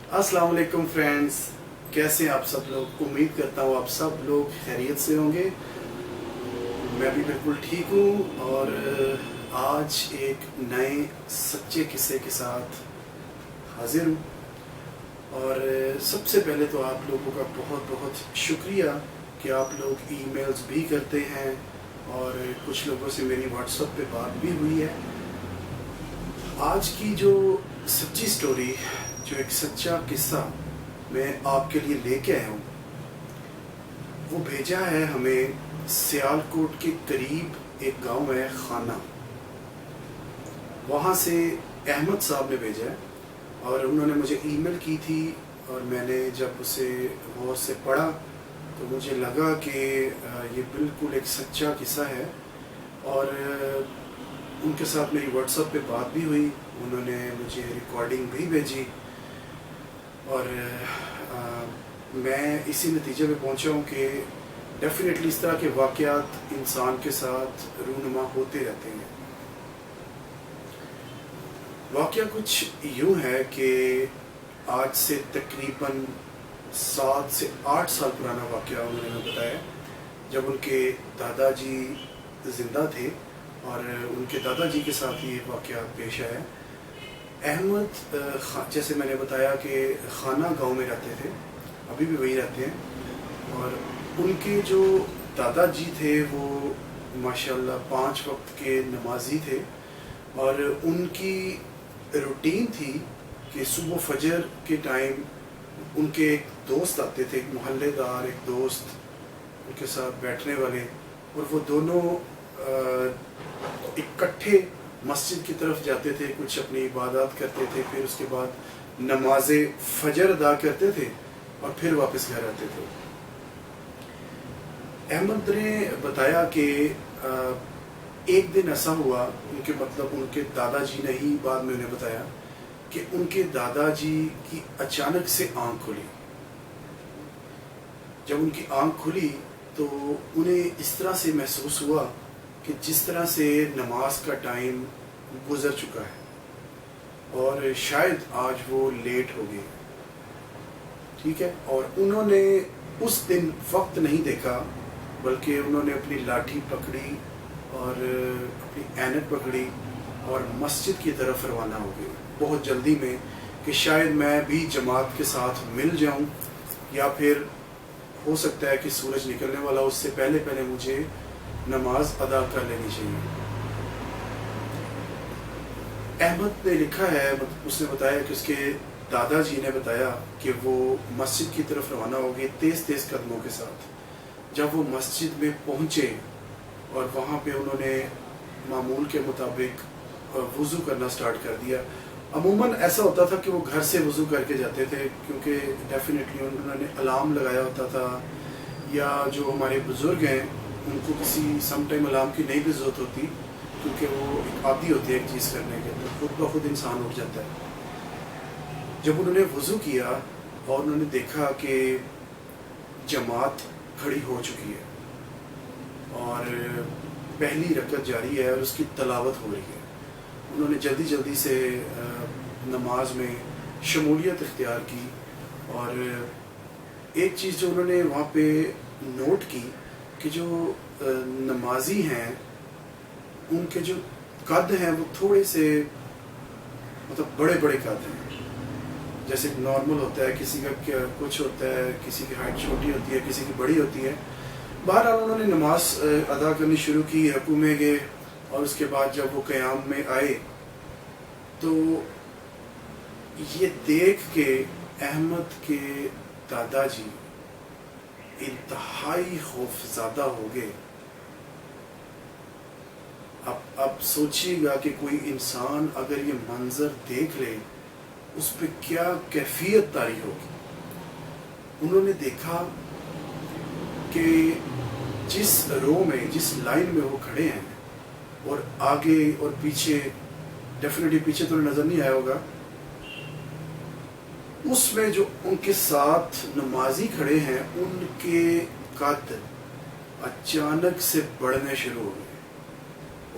अस्सलाम वालेकुम फ्रेंड्स, कैसे हैं आप सब लोग। उम्मीद करता हूँ आप सब लोग खैरियत से होंगे। मैं भी बिल्कुल ठीक हूँ और आज एक नए सच्चे किस्से के साथ हाजिर हूँ। और सबसे पहले तो आप लोगों का बहुत बहुत शुक्रिया कि आप लोग ईमेल्स भी करते हैं और कुछ लोगों से मेरी व्हाट्सएप पे बात भी हुई है। आज की जो सच्ची स्टोरी, जो एक सच्चा किस्सा मैं आपके लिए लेके आया हूँ, वो भेजा है हमें सियालकोट के करीब एक गांव है खाना। वहाँ से अहमद साहब ने भेजा है और उन्होंने मुझे ईमेल की थी और मैंने जब उसे गौर से पढ़ा तो मुझे लगा कि ये बिल्कुल एक सच्चा किस्सा है। और उनके साथ मेरी व्हाट्सएप पे बात भी हुई, उन्होंने मुझे रिकॉर्डिंग भी भेजी और मैं इसी नतीजे पे पहुंचा हूँ कि डेफिनेटली इस तरह के वाक़यात इंसान के साथ रूनुमा होते रहते हैं। वाक़या कुछ यूँ है कि आज से तकरीबन 7 से 8 साल पुराना वाक़या उन्होंने हमें बताया, जब उनके दादाजी ज़िंदा थे और उनके दादाजी के साथ ये वाक़या पेश आया। अहमद जैसे मैंने बताया कि खाना गांव में रहते थे, अभी भी वही रहते हैं। और उनके जो दादाजी थे वो माशाल्लाह 5 वक्त के नमाजी थे और उनकी रूटीन थी कि सुबह फजर के टाइम उनके एक दोस्त आते थे, एक मोहल्लेदार, एक दोस्त उनके साथ बैठने वाले, और वो दोनों इकट्ठे मस्जिद की तरफ जाते थे, कुछ अपनी इबादत करते थे, फिर उसके बाद नमाज फजर अदा करते थे और फिर वापस घर आते थे। अहमद ने बताया कि एक दिन ऐसा हुआ, उनके दादाजी ने ही बाद में उन्हें बताया कि उनके दादाजी की अचानक से आंख खुली। जब उनकी आंख खुली तो उन्हें इस तरह से महसूस हुआ कि जिस तरह से नमाज का टाइम गुजर चुका है और शायद आज वो लेट हो गए, ठीक है। और उन्होंने उस दिन वक्त नहीं देखा, बल्कि उन्होंने अपनी लाठी पकड़ी और अपनी ऐनक पकड़ी और मस्जिद की तरफ रवाना हो गए बहुत जल्दी में, कि शायद मैं भी जमात के साथ मिल जाऊं या फिर हो सकता है कि सूरज निकलने वाला, उससे पहले पहले मुझे नमाज अदा कर लेनी चाहिए। अहमद ने लिखा है, उसने बताया कि उसके दादाजी ने बताया कि वो मस्जिद की तरफ रवाना हो गए तेज़ तेज़ कदमों के साथ। जब वो मस्जिद में पहुँचे और वहाँ पे उन्होंने मामूल के मुताबिक वज़ू करना स्टार्ट कर दिया। अमूमन ऐसा होता था कि वो घर से वज़ू करके जाते थे, क्योंकि डेफिनेटली उन्होंने अलार्म लगाया होता था, या जो हमारे बुज़ुर्ग हैं उनको किसी सम टाइम अलार्म की नहीं भी ज़रूरत होती, क्योंकि वो एक आदी होती है एक चीज़ करने के, तो खुद ब खुद इंसान उठ जाता है। जब उन्होंने वज़ू किया और उन्होंने देखा कि जमात खड़ी हो चुकी है और पहली रकअत जारी है और उसकी तलावत हो रही है, उन्होंने जल्दी जल्दी से नमाज में शमूलियत इख्तियार की। और एक चीज़ जो उन्होंने वहाँ पे नोट की कि जो नमाजी हैं उनके जो कद हैं वो थोड़े से मतलब बड़े बड़े कद हैं। जैसे नॉर्मल होता है, किसी का कुछ होता है, किसी की हाइट छोटी होती है, किसी की बड़ी होती है। बहरहाल उन्होंने नमाज अदा करनी शुरू की, रकू में गए और उसके बाद जब वो क़याम में आए तो ये देख के अहमद के दादाजी इंतहाई खौफज़दा हो गए। अब सोचिएगा कि कोई इंसान अगर ये मंजर देख ले उस पर क्या कैफियत तारी होगी। उन्होंने देखा कि जिस रो में, जिस लाइन में वो खड़े हैं और आगे और पीछे, डेफिनेटली पीछे तो नज़र नहीं आया होगा, उसमें जो उनके साथ नमाजी खड़े हैं उनके कद अचानक से बढ़ने शुरू हो गए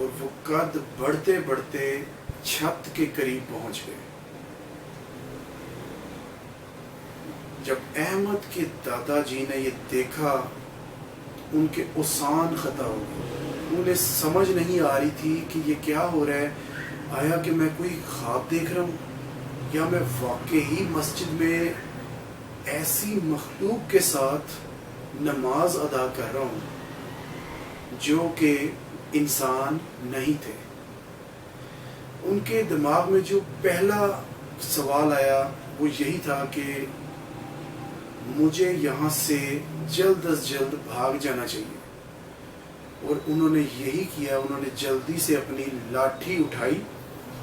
और वो कद बढ़ते बढ़ते छत के करीब पहुंच गए। जब अहमद के दादाजी ने ये देखा, उनके ओसान खता हो गए। उन्हें समझ नहीं आ रही थी कि ये क्या हो रहा है। आया कि मैं कोई ख्वाब देख रहा हूँ या मैं वाकई ही मस्जिद में ऐसी मखलूक के साथ नमाज अदा कर रहा हूँ जो कि इंसान नहीं थे। उनके दिमाग में जो पहला सवाल आया वो यही था कि मुझे यहाँ से जल्द अज जल्द भाग जाना चाहिए। और उन्होंने यही किया, उन्होंने जल्दी से अपनी लाठी उठाई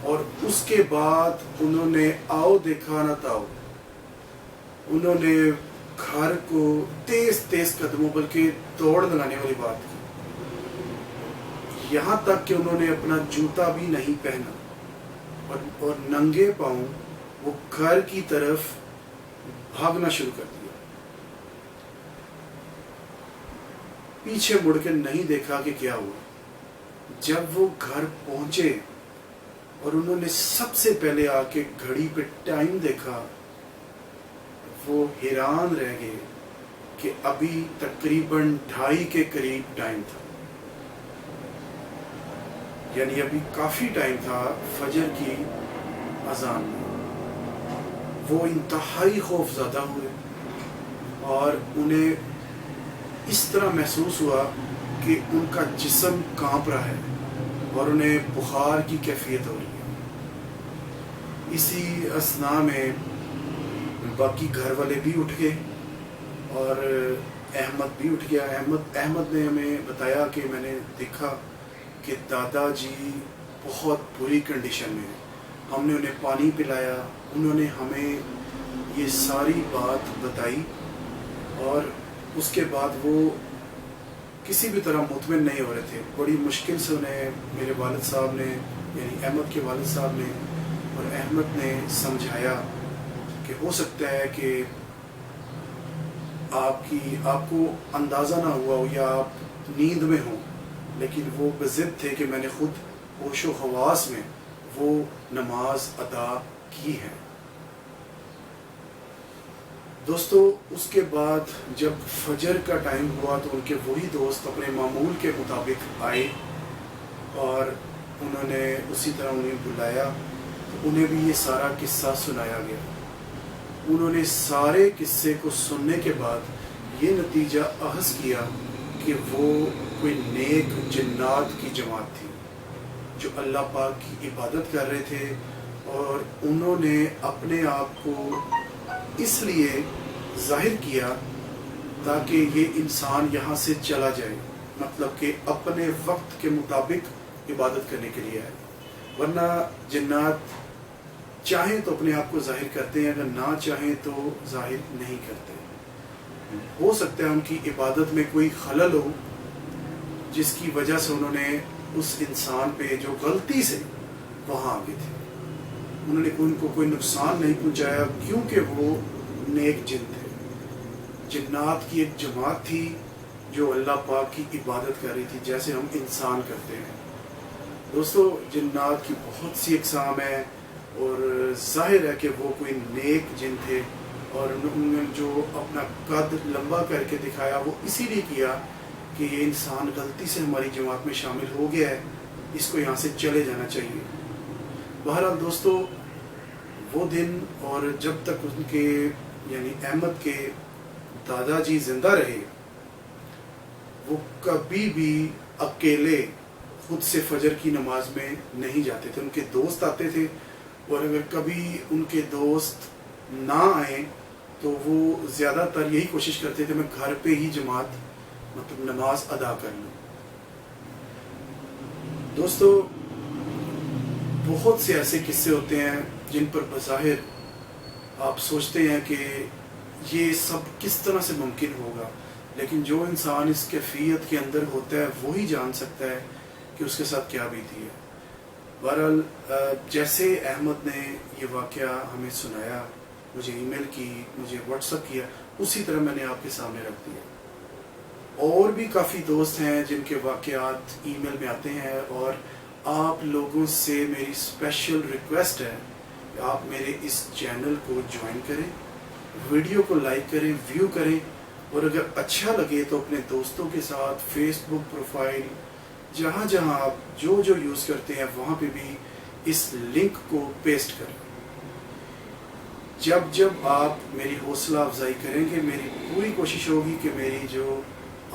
और उसके बाद उन्होंने आओ देखा ना ताओ, उन्होंने घर को तेज तेज कदमों बल्कि दौड़ लगाने वाली बात की। यहाँ तक कि उन्होंने अपना जूता भी नहीं पहना और नंगे पांव वो घर की तरफ भागना शुरू कर दिया। पीछे मुड़ के नहीं देखा कि क्या हुआ। जब वो घर पहुंचे और उन्होंने सबसे पहले आके घड़ी पे टाइम देखा, वो हैरान रह गए कि अभी तकरीबन 2:30 के करीब टाइम था, यानी अभी काफी टाइम था फजर की अजान में। वो इंतहाई खौफज़दा हुए और उन्हें इस तरह महसूस हुआ कि उनका जिस्म कांप रहा है और उन्हें बुखार की कैफियत हो रही है। इसी असना में बाकी घर वाले भी उठ गए और अहमद भी उठ गया। अहमद ने हमें बताया कि मैंने देखा कि दादाजी बहुत बुरी कंडीशन में हैं। हमने उन्हें पानी पिलाया, उन्होंने हमें ये सारी बात बताई और उसके बाद वो किसी भी तरह मुतमिन नहीं हो रहे थे। बड़ी मुश्किल से उन्हें मेरे वालिद साहब ने, यानी अहमद के वालिद साहब ने और अहमद ने समझाया कि हो सकता है कि आपको अंदाज़ा ना हुआ हो या आप नींद में हो, लेकिन वो बज़िद थे कि मैंने खुद होशो हवास में वो नमाज अदा की है। दोस्तों, उसके बाद जब फजर का टाइम हुआ तो उनके वही दोस्त अपने मामूल के मुताबिक आए और उन्होंने उसी तरह उन्हें बुलाया। तो उन्हें भी ये सारा किस्सा सुनाया गया। उन्होंने सारे किस्से को सुनने के बाद ये नतीजा अहस किया कि वो कोई नेक जिन्नात की जमात थी जो अल्लाह पाक की इबादत कर रहे थे और उन्होंने अपने आप को इसलिए जाहिर किया ताकि ये इंसान यहाँ से चला जाए, मतलब कि अपने वक्त के मुताबिक इबादत करने के लिए आए। वरना जिन्नात चाहें तो अपने आप को जाहिर करते हैं, अगर ना चाहें तो जाहिर नहीं करते। हो सकता है उनकी इबादत में कोई खलल हो जिसकी वजह से उन्होंने उस इंसान पे जो गलती से वहाँ आ गए थे, उन्होंने उनको कोई नुकसान नहीं पहुँचाया क्योंकि वो नेक जिन थे। जिन्नात की एक जमात थी जो अल्लाह पाक की इबादत कर रही थी जैसे हम इंसान करते हैं। दोस्तों, जिन्नात की बहुत सी अक़साम है और जाहिर है कि वो कोई नेक जिन थे और उन्होंने जो अपना कद लंबा करके दिखाया वो इसीलिए किया कि ये इंसान गलती से हमारी जमात में शामिल हो गया है, इसको यहाँ से चले जाना चाहिए। बहरहाल दोस्तों, वो दिन और जब तक उनके यानी अहमद के दादाजी जिंदा रहे, वो कभी भी अकेले खुद से फजर की नमाज में नहीं जाते थे। उनके दोस्त आते थे और अगर कभी उनके दोस्त ना आए तो वो ज़्यादातर यही कोशिश करते थे मैं घर पे ही जमात मतलब नमाज अदा कर लूँ। दोस्तों, बहुत से ऐसे किस्से होते हैं जिन पर बज़ाहिर आप सोचते हैं कि ये सब किस तरह से मुमकिन होगा, लेकिन जो इंसान इस कैफियत के अंदर होता है वही जान सकता है कि उसके साथ क्या बीती है। बहरहाल, जैसे अहमद ने ये वाक़या हमें सुनाया, मुझे ईमेल की, मुझे व्हाट्सएप किया, उसी तरह मैंने आपके सामने रख दिया। और भी काफ़ी दोस्त हैं जिनके वाक़यात ईमेल में आते हैं और आप लोगों से मेरी स्पेशल रिक्वेस्ट है कि आप मेरे इस चैनल को ज्वाइन करें वीडियो को लाइक करें, व्यू करें, और अगर अच्छा लगे तो अपने दोस्तों के साथ फेसबुक प्रोफाइल, जहाँ जहाँ आप जो जो यूज़ करते हैं वहाँ पे भी इस लिंक को पेस्ट करें। जब जब आप मेरी हौसला अफजाई करेंगे, मेरी पूरी कोशिश होगी कि मेरी जो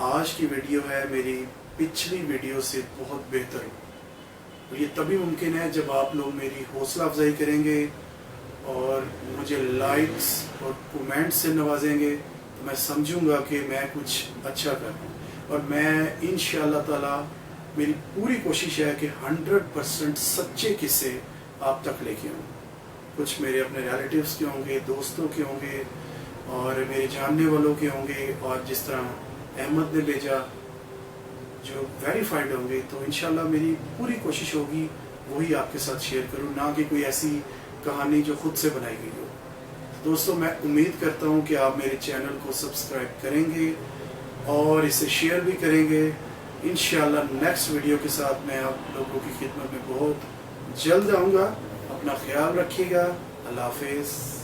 आज की वीडियो है मेरी पिछली वीडियो से बहुत बेहतर हो। और ये तभी मुमकिन है जब आप लोग मेरी हौसला अफजाई करेंगे और मुझे लाइक्स और कमेंट्स से नवाजेंगे, तो मैं समझूंगा कि मैं कुछ अच्छा कर रहा हूँ। और मैं इंशाअल्लाह ताला मेरी पूरी कोशिश है कि 100% सच्चे किस्से आप तक लेके आऊँ। कुछ मेरे अपने रिलेटिव्स के होंगे, दोस्तों के होंगे, और मेरे जानने वालों के होंगे, और जिस तरह अहमद ने भेजा जो वेरीफाइड होंगे। तो इंशाल्लाह मेरी पूरी कोशिश होगी वही आपके साथ शेयर करूँ, ना कि कोई ऐसी कहानी जो खुद से बनाई गई हो। दोस्तों, मैं उम्मीद करता हूँ कि आप मेरे चैनल को सब्सक्राइब करेंगे और इसे शेयर भी करेंगे। इंशाल्लाह नेक्स्ट वीडियो के साथ मैं आप लोगों की खिदमत में बहुत जल्द आऊँगा। अपना ख्याल रखिएगा। अल्लाह हाफिज़।